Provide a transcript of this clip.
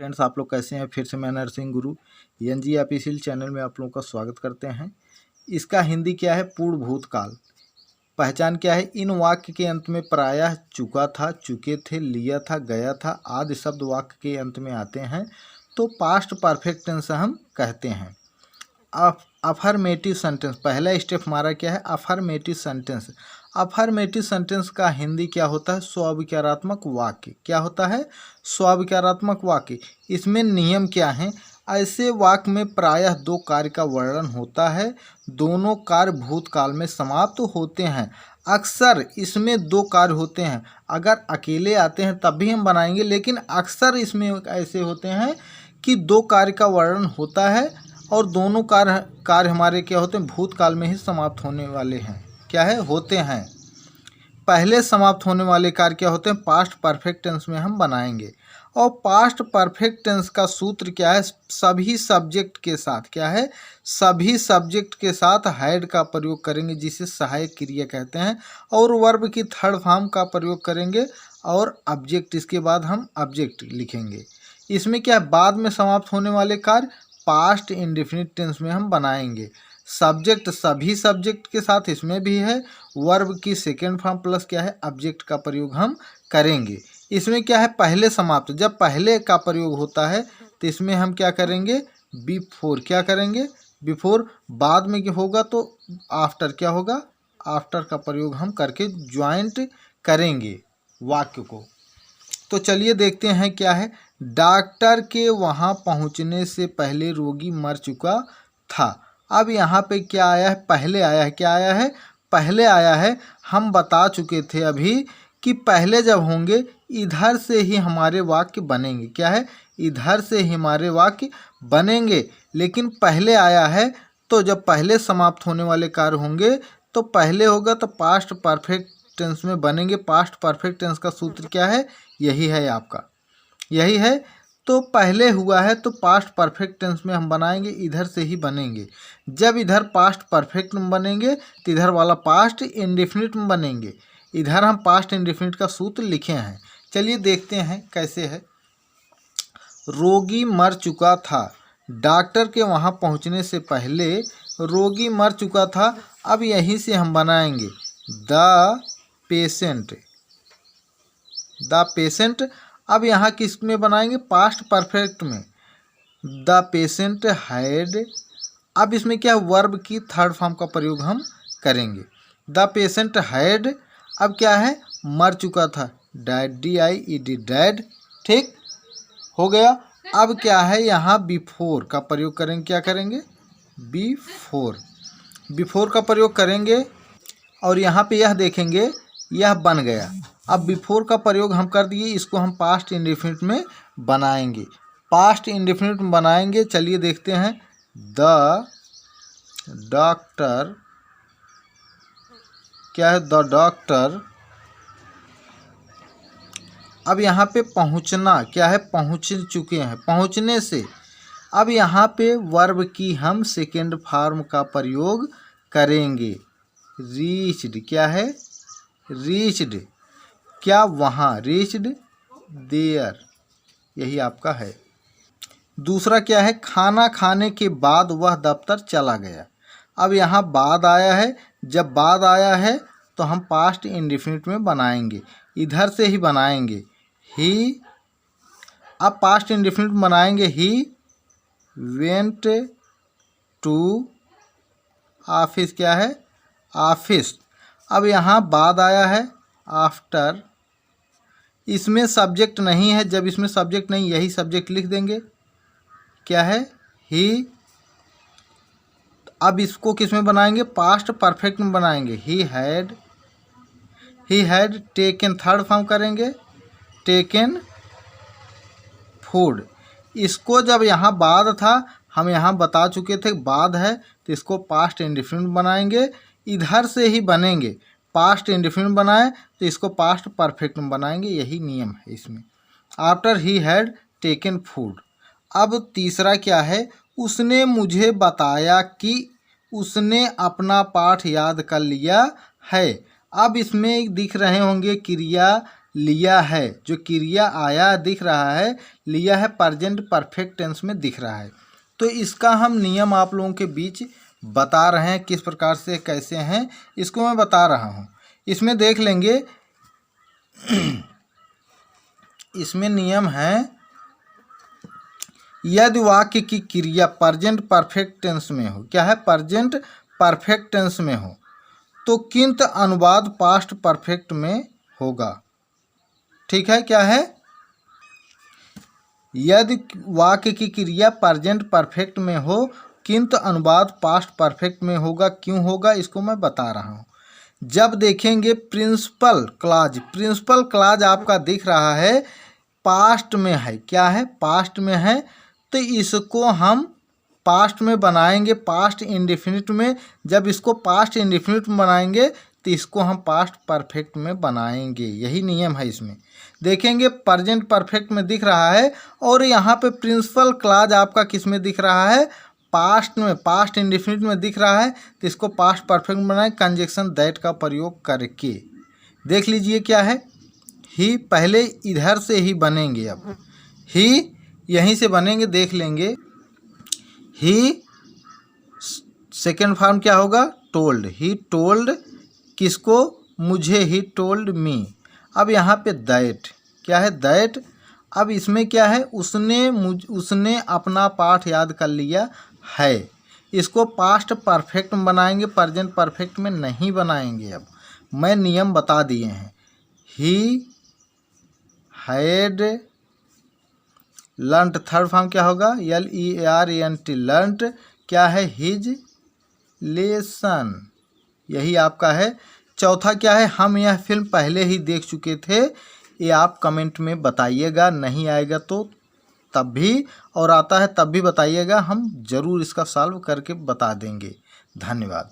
Friends, आप लोग कैसे हैं। फिर से मैं नरसिंह गुरु एनजी ऑफिशियल चैनल में आप लोगों का स्वागत करते हैं। इसका हिंदी क्या है? पूर्ण भूतकाल। पहचान क्या है? इन वाक्य के अंत में प्रायः चुका था, चुके थे, लिया था, गया था आदि शब्द वाक्य के अंत में आते हैं तो पास्ट परफेक्ट टेंस हम कहते हैं। अफर्मेटिव सेंटेंस, पहला स्टेप हमारा क्या है? Affirmative sentence. अफर्मेटिव सेंटेंस का हिंदी क्या होता है? स्वस्थापित वाक्य। क्या होता है? स्वस्थापित वाक्य। इसमें नियम क्या है? ऐसे वाक्य में प्रायः दो कार्य का वर्णन होता है, दोनों कार्य भूतकाल में समाप्त होते हैं। अक्सर इसमें दो कार्य होते हैं, अगर अकेले आते हैं तब भी हम बनाएंगे, लेकिन अक्सर इसमें ऐसे होते हैं कि दो कार्य का वर्णन होता है और दोनों कार्य हमारे क्या होते हैं? भूतकाल में ही समाप्त होने वाले हैं। क्या है? होते हैं। पहले समाप्त होने वाले कार्य क्या होते हैं? पास्ट परफेक्ट टेंस में हम बनाएंगे। और पास्ट परफेक्ट टेंस का सूत्र क्या है? सभी सब्जेक्ट के साथ। क्या है? सभी सब्जेक्ट के साथ हैड का प्रयोग करेंगे, जिसे सहायक क्रिया कहते हैं, और वर्ब की थर्ड फॉर्म का प्रयोग करेंगे और ऑब्जेक्ट, इसके बाद हम ऑब्जेक्ट लिखेंगे। इसमें क्या है? बाद में समाप्त होने वाले कार्य पास्ट इंडेफिनिट टेंस में हम बनाएंगे। सब्जेक्ट सभी सब्जेक्ट के साथ इसमें भी है, वर्ब की सेकेंड फॉर्म प्लस क्या है? ऑब्जेक्ट का प्रयोग हम करेंगे। इसमें क्या है? पहले समाप्त, जब पहले का प्रयोग होता है तो इसमें हम क्या करेंगे? बिफोर। क्या करेंगे? बिफोर। बाद में क्या होगा तो आफ्टर। क्या होगा? आफ्टर का प्रयोग हम करके ज्वाइंट करेंगे वाक्य को। तो चलिए देखते हैं क्या है। डॉक्टर के वहाँ पहुँचने से पहले रोगी मर चुका था। अब यहाँ पे क्या आया है? पहले आया है। क्या आया है? पहले आया है। हम बता चुके थे अभी कि पहले जब होंगे इधर से ही हमारे वाक्य बनेंगे। क्या है? इधर से ही हमारे वाक्य बनेंगे, लेकिन पहले आया है तो जब पहले समाप्त होने वाले कार्य होंगे तो पहले होगा तो पास्ट परफेक्ट टेंस में बनेंगे। पास्ट परफेक्ट टेंस का सूत्र क्या है? यही है आपका, यही है। तो पहले हुआ है तो पास्ट परफेक्ट टेंस में हम बनाएंगे, इधर से ही बनेंगे। जब इधर पास्ट परफेक्ट में बनेंगे तो इधर वाला पास्ट इंडेफिनिट में बनेंगे। इधर हम पास्ट इंडेफिनिट का सूत्र लिखे हैं। चलिए देखते हैं कैसे है। रोगी मर चुका था। डॉक्टर के वहाँ पहुँचने से पहले रोगी मर चुका था। अब यहीं से हम बनाएंगे द पेशेंट। The patient. अब यहाँ किस में बनाएंगे? पास्ट परफेक्ट में। The patient had. अब इसमें क्या? वर्ब की थर्ड फॉर्म का प्रयोग हम करेंगे। The patient had. अब क्या है? मर चुका था। Dad, DIED, dad. ठीक हो गया। अब क्या है? यहाँ बिफोर का प्रयोग करेंगे। क्या करेंगे? बिफोर। बिफोर का प्रयोग करेंगे और यहाँ पे यह देखेंगे, यह बन गया। अब बिफोर का प्रयोग हम कर दिए, इसको हम पास्ट इंडेफिनिट में बनाएंगे। पास्ट इंडेफिनिट में बनाएंगे। चलिए देखते हैं। The doctor. क्या है? The doctor. अब यहाँ पे पहुँचना क्या है? पहुँच चुके हैं। पहुँचने से अब यहाँ पे वर्ब की हम सेकेंड फॉर्म का प्रयोग करेंगे। रीच्ड। क्या है? रीच्ड। क्या? वहाँ। Reached there. यही आपका है। दूसरा क्या है? खाना खाने के बाद वह दफ्तर चला गया। अब यहाँ बाद आया है। जब बाद आया है तो हम पास्ट इंडेफिनिट में बनाएंगे, इधर से ही बनाएंगे। ही। अब पास्ट इंडेफिनिट में बनाएंगे। He went to office. क्या है? ऑफिस। अब यहाँ बाद आया है आफ्टर। इसमें सब्जेक्ट नहीं है, जब इसमें सब्जेक्ट नहीं, यही सब्जेक्ट लिख देंगे। क्या है? ही। अब इसको किस में बनाएंगे? पास्ट परफेक्ट में बनाएंगे। He had taken. Third form करेंगे टेकन फूड। इसको जब यहाँ बाद था, हम यहाँ बता चुके थे बाद है, तो इसको पास्ट इंडेफिनिट बनाएंगे, इधर से ही बनेंगे। पास्ट इंडेफिनिट बनाए तो इसको पास्ट परफेक्ट में बनाएंगे। यही नियम है इसमें। After he had taken food. अब तीसरा क्या है? उसने मुझे बताया कि उसने अपना पाठ याद कर लिया है। अब इसमें दिख रहे होंगे क्रिया लिया है, जो क्रिया आया दिख रहा है, लिया है प्रेजेंट परफेक्ट टेंस में दिख रहा है। तो इसका हम नियम आप लोगों के बीच बता रहे हैं, किस प्रकार से कैसे हैं इसको मैं बता रहा हूँ। इसमें देख लेंगे, इसमें नियम है, यदि वाक्य की क्रिया प्रेजेंट परफेक्ट टेंस में हो, क्या है, प्रेजेंट परफेक्ट टेंस में हो, तो किंत अनुवाद पास्ट परफेक्ट में होगा। ठीक है, क्या है, यदि वाक्य की क्रिया प्रेजेंट परफेक्ट में हो किंतु अनुवाद पास्ट परफेक्ट में होगा। क्यों होगा इसको मैं बता रहा हूँ। जब देखेंगे प्रिंसिपल क्लाज आपका दिख रहा है पास्ट में है, क्या है, पास्ट में है, तो इसको हम पास्ट में बनाएंगे, पास्ट इंडेफिनिट में। जब इसको पास्ट इंडेफिनिट में बनाएंगे तो इसको हम पास्ट परफेक्ट में बनाएंगे। यही नियम है। इसमें देखेंगे प्रेजेंट परफेक्ट में दिख रहा है और यहाँ पे प्रिंसिपल क्लाज आपका किस में दिख रहा है, पास्ट में, पास्ट इंडेफिनिट में दिख रहा है, तो इसको पास्ट परफेक्ट में बनाए कंजक्शन दैट का प्रयोग करके। देख लीजिए क्या है, ही पहले इधर से ही बनेंगे, अब ही यहीं से बनेंगे, देख लेंगे। ही सेकेंड फॉर्म क्या होगा, टोल्ड, ही टोल्ड किसको, मुझे, ही टोल्ड मी। अब यहाँ पे दैट, क्या है, दैट। अब इसमें क्या है, उसने अपना पाठ याद कर लिया है। इसको पास्ट परफेक्ट में बनाएंगे, प्रेजेंट परफेक्ट में नहीं बनाएंगे। अब मैं नियम बता दिए हैं। ही हैड लर्नट, थर्ड फॉर्म क्या होगा, LEARNT, लर्नट क्या है, हिज लेसन, यही आपका है। चौथा क्या है, हम यह फिल्म पहले ही देख चुके थे, ये आप कमेंट में बताइएगा, नहीं आएगा तो तब भी, और आता है तब भी बताइएगा, हम ज़रूर इसका सॉल्व करके बता देंगे। धन्यवाद।